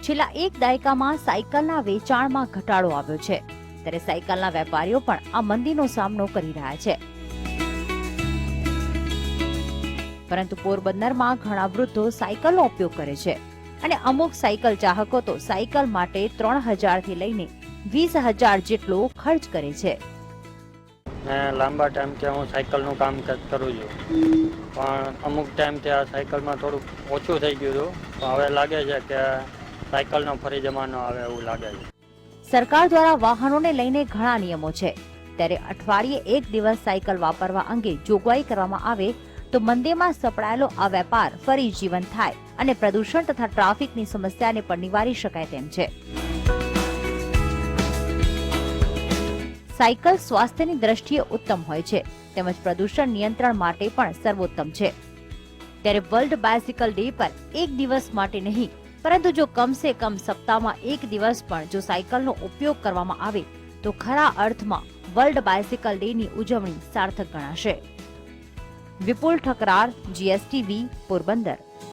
છેલ્લા એક દાયકામાં સાયકલના વેચાણમાં ઘટાડો આવ્યો છે, ત્યારે સાયકલના વેપારીઓ પણ આ મંદીનો સામનો કરી રહ્યા છે. પરંતુ પોરબંદરમાં ઘણા વૃદ્ધો સાયકલનો ઉપયોગ કરે છે અને અમુક સાયકલ ચાહકો તો સાયકલ માટે 3000 થી લઈને 20,000 જેટલો ખર્ચ કરે છે. લાંબા ટાઈમથી હું સાયકલનું કામ કરું છું, પણ અમુક ટાઈમથી આ સાયકલમાં થોડુંક ઓછું થઈ ગયું હતું, પણ હવે લાગે છે કે સાયકલનો ફરી જમાનો આવે એવું લાગે છે. સરકાર દ્વારા વાહનોને લઈને ઘણા નિયમો છે, ત્યારે અઠવાડિયે એક દિવસ સાયકલ વાપરવા અંગે જોગવાઈ કરવામાં આવે તો મંદીમાં સપડાયેલો આ વેપાર ફરી જીવંત થાય અને પ્રદૂષણ તથા ટ્રાફિકની સમસ્યાને પણ નિવારી શકાય તેમ છે. સાયકલ સ્વાસ્થ્યની દ્રષ્ટિએ ઉત્તમ હોય છે, તેમજ પ્રદૂષણ નિયંત્રણ માટે પણ સર્વોત્તમ છે. ત્યારે વર્લ્ડ બાયસિકલ ડે પર એક દિવસ માટે નહીં, પરંતુ જો કમસે કમ સપ્તાહમાં એક દિવસ પણ જો સાયકલનો ઉપયોગ કરવામાં આવે તો ખરા અર્થમાં વર્લ્ડ બાયસિકલ ડે ની ઉજવણી સાર્થક ગણાશે. વિપુલ ઠકરાર, GSTV, પોરબંદર.